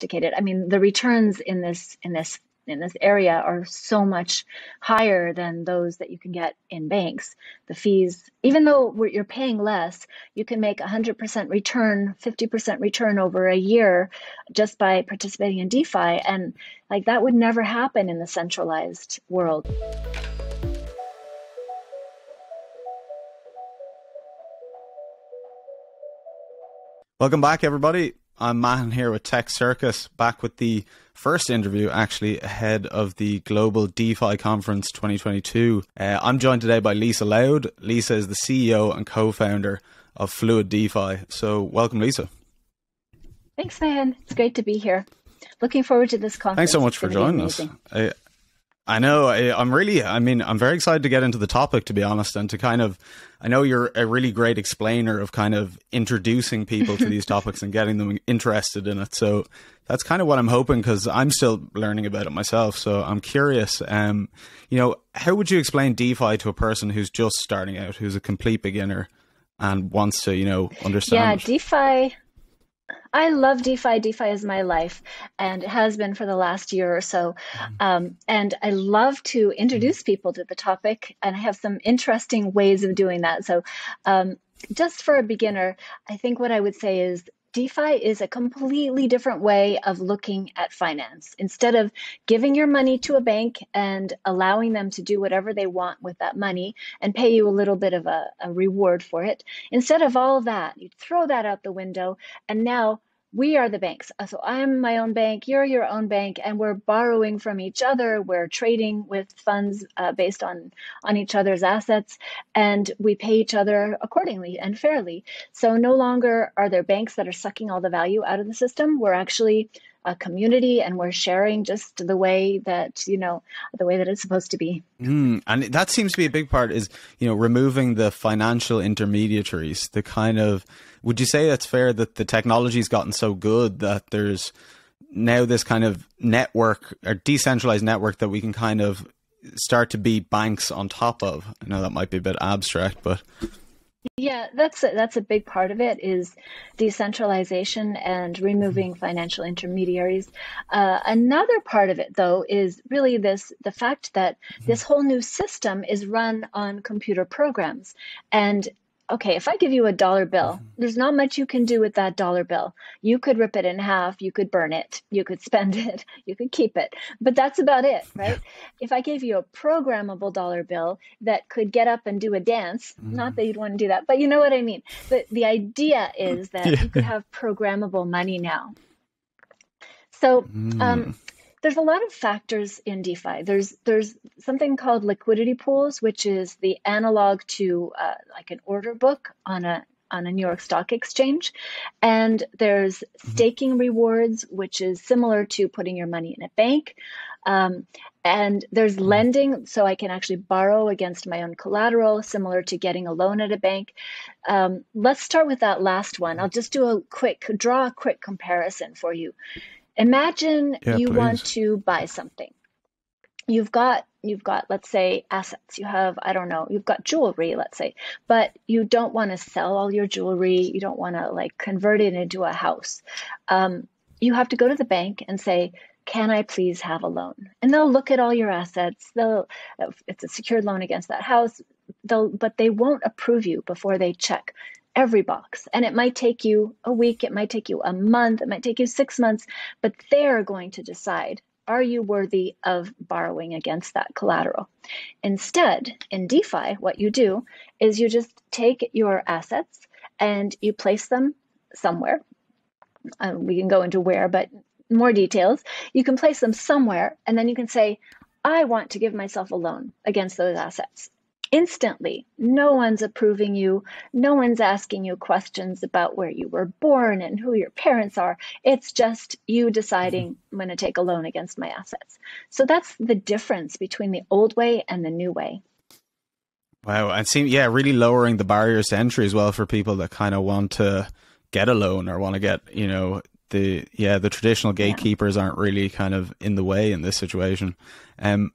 sophisticated. I mean, the returns in this area are so much higher than those that you can get in banks. The fees, even though you're paying less, you can make 100% return, 50% return over a year just by participating in DeFi. And like that would never happen in the centralized world. Welcome back, everybody. I'm Mahan here with Tech Circus, back with the first interview actually ahead of the Global DeFi Conference 2022. I'm joined today by Lisa Loud. Lisa is the CEO and co-founder of Fluid DeFi. So welcome, Lisa. Thanks, Mahan. It's great to be here. Looking forward to this conference. Thanks so much for joining us. I know, I'm very excited to get into the topic, to be honest, and to I know you're a really great explainer of kind of introducing people to these topics and getting them interested in it. So that's kind of what I'm hoping, because I'm still learning about it myself. So I'm curious, how would you explain DeFi to a person who's just starting out, who's a complete beginner and wants to, understand it? DeFi. I love DeFi. DeFi is my life, and it has been for the last year or so. And I love to introduce people to the topic, and I have some interesting ways of doing that. So just for a beginner, I think what I would say is DeFi is a completely different way of looking at finance. Instead of giving your money to a bank and allowing them to do whatever they want with that money and pay you a little bit of a reward for it, instead of all of that, you throw that out the window, and now we are the banks. So I'm my own bank, you're your own bank, and we're borrowing from each other. We're trading with funds based on each other's assets, and we pay each other accordingly and fairly. So no longer are there banks that are sucking all the value out of the system. We're actually a community, and we're sharing just the way that, it's supposed to be. And that seems to be a big part is, removing the financial intermediaries, would you say it's fair that the technology's gotten so good that there's now this kind of network or decentralized network that we can kind of start to be banks on top of? I know that might be a bit abstract, but... Yeah, that's a big part of it, is decentralization and removing financial intermediaries. Another part of it, though, is really the fact that this whole new system is run on computer programs. And okay, if I give you a dollar bill, there's not much you can do with that dollar bill. You could rip it in half, you could burn it, you could spend it, you could keep it, but that's about it, right? If I gave you a programmable dollar bill that could get up and do a dance, not that you'd want to do that, but you know what I mean. The idea is that you could have programmable money now. So there's a lot of factors in DeFi. There's something called liquidity pools, which is the analog to like an order book on a New York Stock Exchange. And there's staking rewards, which is similar to putting your money in a bank. And there's lending, so I can actually borrow against my own collateral, similar to getting a loan at a bank. Let's start with that last one. I'll just draw a quick comparison for you. Imagine you want to buy something. You've got, let's say, assets. You have, you've got jewelry, let's say, but you don't want to sell all your jewelry. You don't want to convert it into a house. You have to go to the bank and say, can I please have a loan? And they'll look at all your assets. It's a secured loan against that house, but they won't approve you before they check every box. And it might take you a week, it might take you a month, it might take you 6 months, but they're going to decide, are you worthy of borrowing against that collateral? Instead, in DeFi, what you do is you just take your assets and you place them somewhere. We can go into where, but more details. You can place them somewhere, and then you can say, I want to give myself a loan against those assets. Instantly, no one's approving you. No one's asking you questions about where you were born and who your parents are. It's just you deciding, I'm going to take a loan against my assets. So that's the difference between the old way and the new way. Wow. And really lowering the barriers to entry as well for people that kind of want to get a loan or want to get, the traditional gatekeepers aren't really kind of in the way in this situation. And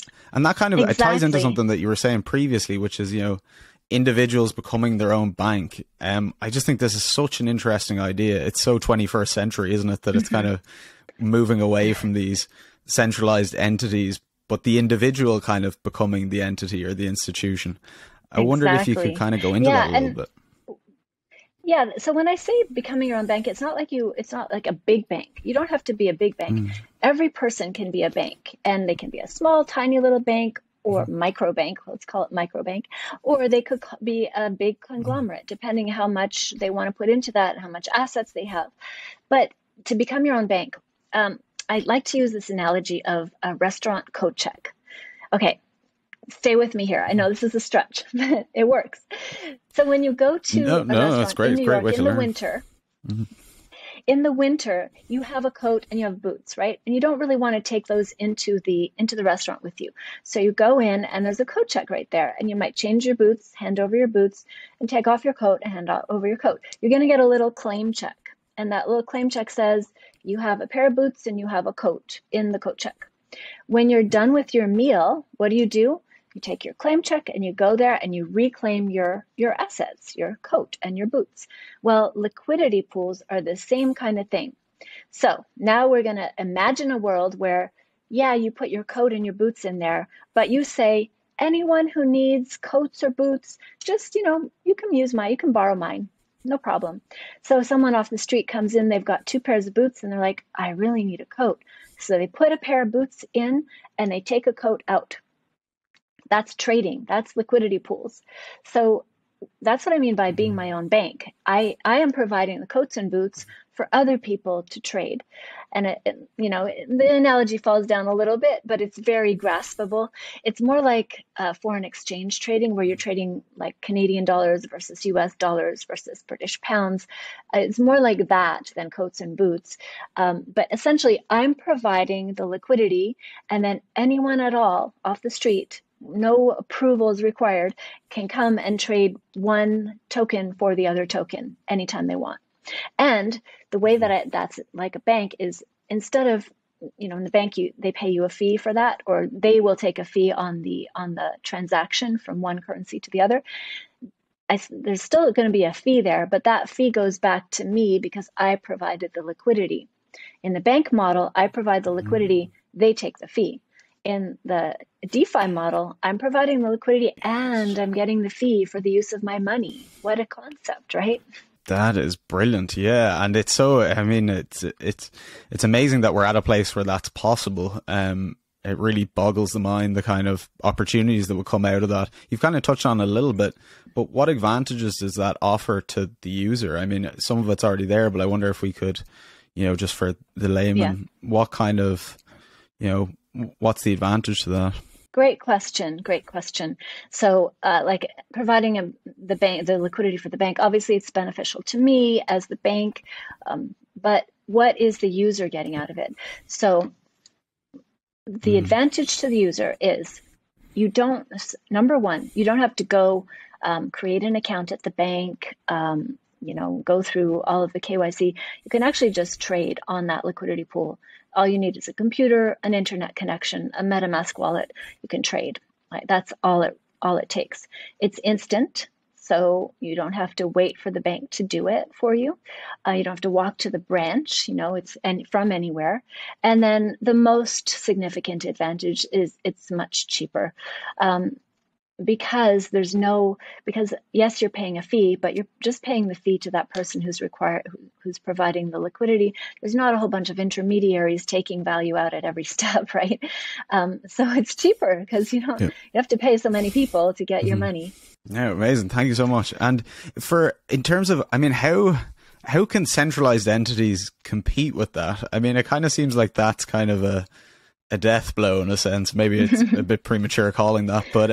that kind of it ties into something that you were saying previously, which is, individuals becoming their own bank. I just think this is such an interesting idea. It's so 21st century, isn't it? That it's kind of, moving away from these centralized entities, but the individual kind of becoming the entity or the institution. I wondered if you could kind of go into that a little bit. Yeah. So when I say becoming your own bank, it's not like a big bank. You don't have to be a big bank. Every person can be a bank, and they can be a small, tiny little bank or micro bank. Let's call it micro bank, or they could be a big conglomerate, depending how much they want to put into that, how much assets they have. But to become your own bank, I like to use this analogy of a restaurant coat check. Okay. Stay with me here. I know this is a stretch, but it works. So when you go to a restaurant that's great. in New York in the learn. winter, in the winter, you have a coat and you have boots, right? And you don't really want to take those into the restaurant with you. So you go in and there's a coat check right there, and you might change your boots, hand over your boots, and take off your coat and hand over your coat. You're going to get a little claim check, and that little claim check says you have a pair of boots and you have a coat in the coat check. When you're done with your meal, what do? You take your claim check and you go there and you reclaim your assets, your coat and your boots. Well, liquidity pools are the same kind of thing. So now we're going to imagine a world where, you put your coat and your boots in there, but you say, anyone who needs coats or boots, just, you can borrow mine. No problem. So someone off the street comes in, they've got 2 pairs of boots and they're like, I really need a coat. So they put a pair of boots in and they take a coat out. That's trading. That's liquidity pools. So that's what I mean by being my own bank. I am providing the coats and boots for other people to trade. And, the analogy falls down a little bit, but it's very graspable. It's more like foreign exchange trading, where you're trading like Canadian dollars versus US dollars versus British pounds. It's more like that than coats and boots. But essentially, I'm providing the liquidity, and then anyone at all off the street, no approvals required, can come and trade one token for the other token anytime they want. And the way that that's like a bank is, instead of, in the bank, they pay you a fee for that, or they will take a fee on the transaction from one currency to the other. There's still going to be a fee there, but that fee goes back to me because I provided the liquidity. In the bank model, I provide the liquidity, they take the fee. In the DeFi model, I'm providing the liquidity and I'm getting the fee for the use of my money. What a concept, right? That is brilliant. Yeah. And it's so, it's amazing that we're at a place where that's possible. It really boggles the mind, the kind of opportunities that will come out of that. You've kind of touched on it a little bit, but what advantages does that offer to the user? I mean, some of it's already there, but I wonder if we could, just for the layman, what kind of, what's the advantage to that? Great question. So like providing the liquidity for the bank, obviously it's beneficial to me as the bank, but what is the user getting out of it? So the advantage to the user is number one, you don't have to go create an account at the bank, go through all of the KYC. You can actually just trade on that liquidity pool. All you need is a computer, an internet connection, a MetaMask wallet. You can trade. Right? That's all it takes. It's instant, so you don't have to wait for the bank to do it for you. You don't have to walk to the branch. It's from anywhere. And then the most significant advantage is it's much cheaper. Because yes, you're paying a fee, but you're just paying the fee to that person who's providing the liquidity. There's not a whole bunch of intermediaries taking value out at every step, right? So it's cheaper because you have to pay so many people to get your money. Yeah, amazing. Thank you so much. And in terms of, how can centralized entities compete with that? I mean, it kind of seems like that's kind of a death blow in a sense. Maybe it's a bit premature calling that, but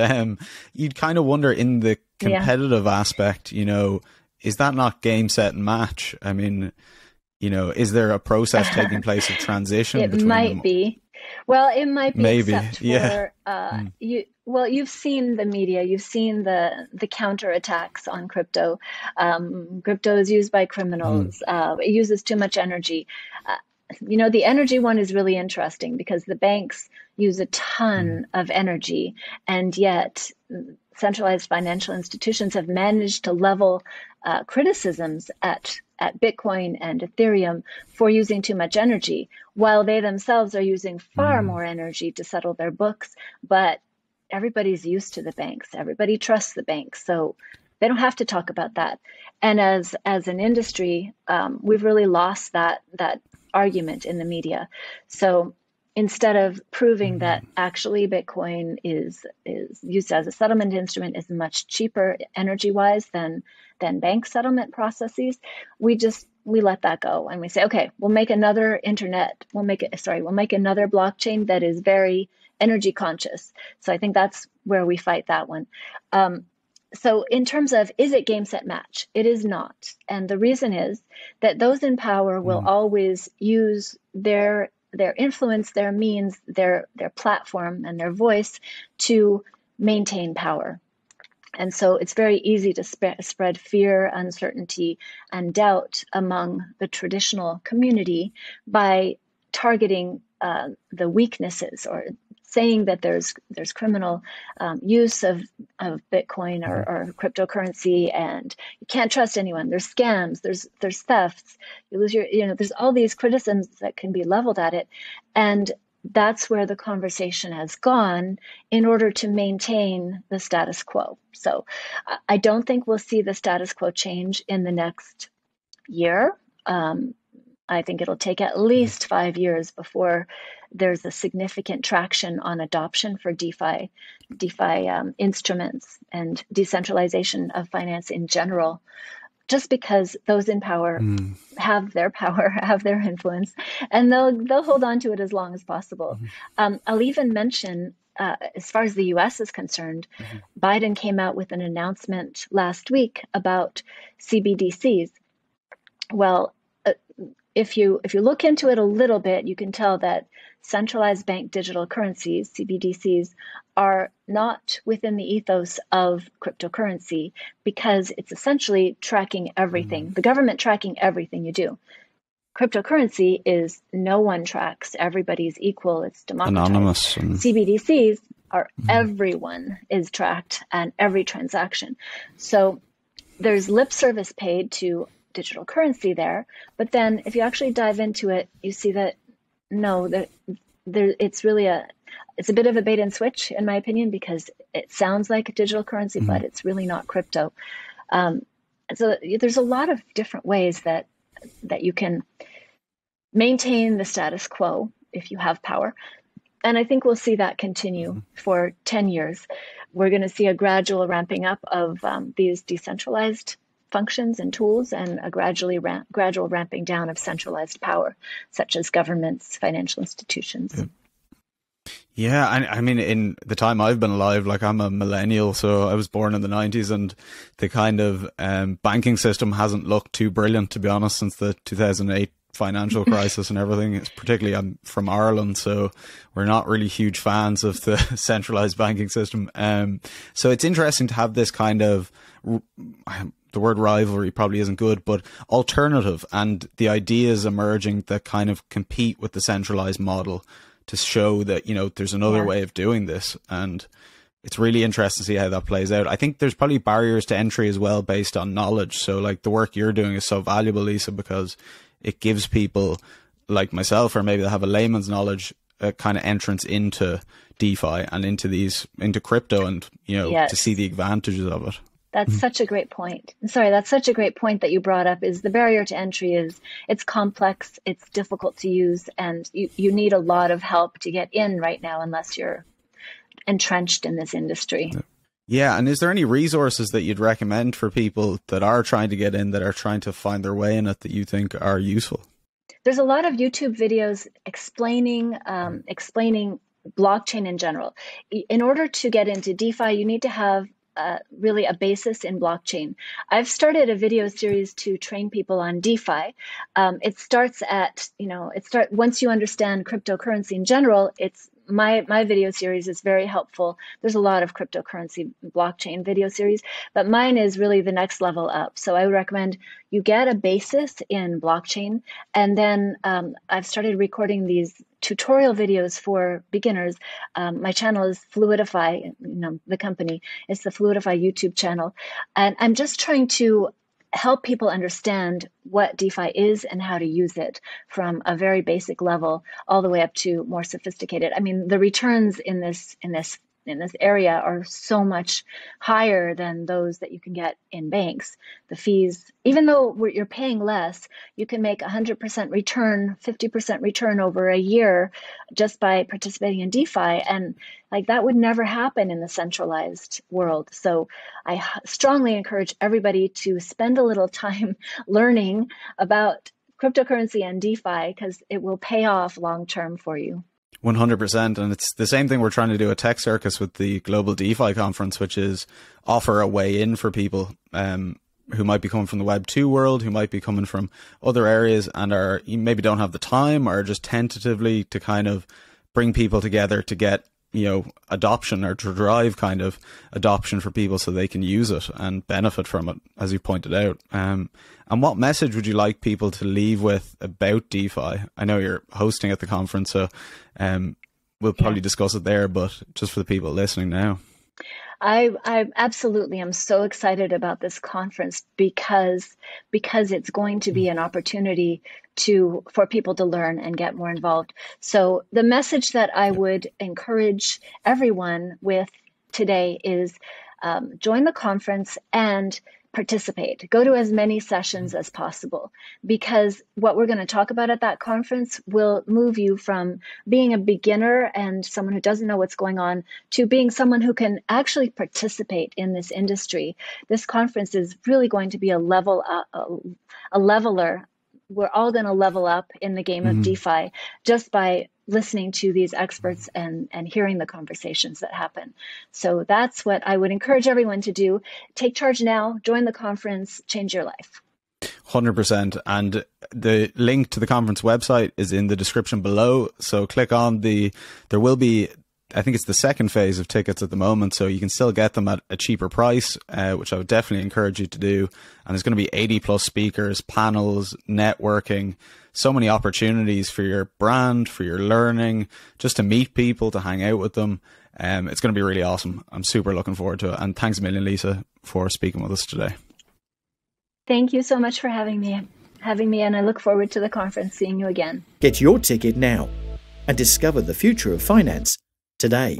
you'd kind of wonder in the competitive aspect, is that not game, set and match? I mean, is there a process taking place of transition? It might be. Well, it might be. Maybe. Except for, you've seen the media, you've seen the counterattacks on crypto. Crypto is used by criminals. It uses too much energy. The energy one is really interesting because the banks use a ton of energy, and yet centralized financial institutions have managed to level criticisms at at Bitcoin and Ethereum for using too much energy, while they themselves are using far more energy to settle their books. But everybody's used to the banks. Everybody trusts the banks. So they don't have to talk about that. And as an industry, we've really lost that argument in the media. So instead of proving that actually Bitcoin is used as a settlement instrument is much cheaper energy-wise than bank settlement processes, we let that go and we say, okay, we'll make another we'll make another blockchain that is very energy conscious. So I think that's where we fight that one. So in terms of, is it game, set, match? It is not. And the reason is that those in power will always use their influence, their means, their platform and their voice to maintain power. And so it's very easy to spread fear, uncertainty, and doubt among the traditional community by targeting the weaknesses or saying that there's criminal use of Bitcoin or cryptocurrency, and you can't trust anyone. There's scams. There's thefts. You lose there's all these criticisms that can be leveled at it, and that's where the conversation has gone in order to maintain the status quo. So I don't think we'll see the status quo change in the next year. I think it'll take at least 5 years before there's a significant traction on adoption for DeFi instruments and decentralization of finance in general, just because those in power have their power, have their influence, and they'll hold on to it as long as possible. I'll even mention, as far as the U.S. is concerned, Biden came out with an announcement last week about CBDCs. Well, if you look into it a little bit, you can tell that centralized bank digital currencies, CBDCs, are not within the ethos of cryptocurrency because it's essentially tracking everything, the government tracking everything you do. Cryptocurrency is no one tracks, everybody's equal, it's democratized. Anonymous. CBDCs are everyone is tracked and every transaction. So there's lip service paid to digital currency there, but then if you actually dive into it, you see that no, that it's really it's a bit of a bait and switch, in my opinion, because it sounds like a digital currency, but it's really not crypto. So there's a lot of different ways that you can maintain the status quo if you have power. And I think we'll see that continue for 10 years. We're going to see a gradual ramping up of these decentralized functions and tools, and a gradual ramping down of centralized power, such as governments, financial institutions. Yeah, I mean, in the time I've been alive, like I'm a millennial, so I was born in the 90s, and the kind of banking system hasn't looked too brilliant, to be honest, since the 2008 financial crisis and everything. It's particularly, I'm from Ireland, so we're not really huge fans of the centralized banking system. So it's interesting to have this kind of, the word rivalry probably isn't good, but alternative, and the ideas emerging that kind of compete with the centralized model to show that, there's another way of doing this. And it's really interesting to see how that plays out. I think there's probably barriers to entry as well based on knowledge. So like the work you're doing is so valuable, Lisa, because it gives people like myself, or maybe they have a layman's knowledge, a kind of entrance into DeFi and into crypto, and, to see the advantages of it. That's such a great point. Sorry, that's such a great point that you brought up, is the barrier to entry is it's complex, it's difficult to use, and you need a lot of help to get in right now unless you're entrenched in this industry. Yeah, and is there any resources that you'd recommend for people that are trying to get in, that are trying to find their way in it, that you think are useful? There's a lot of YouTube videos explaining blockchain in general. In order to get into DeFi, you need to have really a basis in blockchain. I've started a video series to train people on DeFi. It starts once you understand cryptocurrency in general, it's my video series is very helpful. There's a lot of cryptocurrency blockchain video series, but mine is really the next level up. So I would recommend you get a basis in blockchain, and then I've started recording these tutorial videos for beginners. My channel is Fluidify, the company. It's the Fluidify YouTube channel. And I'm just trying to help people understand what DeFi is and how to use it from a very basic level all the way up to more sophisticated. I mean, the returns in this area are so much higher than those that you can get in banks. The fees, even though you're paying less, you can make 100% return, 50% return over a year just by participating in DeFi. And like that would never happen in the centralized world. So I strongly encourage everybody to spend a little time learning about cryptocurrency and DeFi, because it will pay off long term for you. 100%. And it's the same thing we're trying to do at Tech Circus with the Global DeFi Conference, which is offer a way in for people who might be coming from the Web 2 world, who might be coming from other areas and maybe don't have the time, or just tentatively to kind of bring people together to get, adoption, or to drive kind of adoption for people so they can use it and benefit from it, as you pointed out. And what message would you like people to leave with about DeFi? I know you're hosting at the conference, so we'll probably discuss it there, but just for the people listening now. I absolutely am so excited about this conference because it's going to be an opportunity for people to learn and get more involved. So the message that I would encourage everyone with today is join the conference and participate. Go to as many sessions as possible, because what we're going to talk about at that conference will move you from being a beginner and someone who doesn't know what's going on to being someone who can actually participate in this industry. This conference is really going to be a leveler. We're all going to level up in the game of DeFi just by listening to these experts and hearing the conversations that happen. So that's what I would encourage everyone to do. Take charge now, join the conference, change your life. 100%. And the link to the conference website is in the description below. So click on there will be, I think it's the second phase of tickets at the moment, so you can still get them at a cheaper price, which I would definitely encourage you to do. And there's going to be 80 plus speakers, panels, networking, so many opportunities for your brand, for your learning, just to meet people, to hang out with them. It's going to be really awesome. I'm super looking forward to it. And thanks a million, Lisa, for speaking with us today. Thank you so much for having me, and I look forward to the conference, seeing you again. Get your ticket now and discover the future of finance today.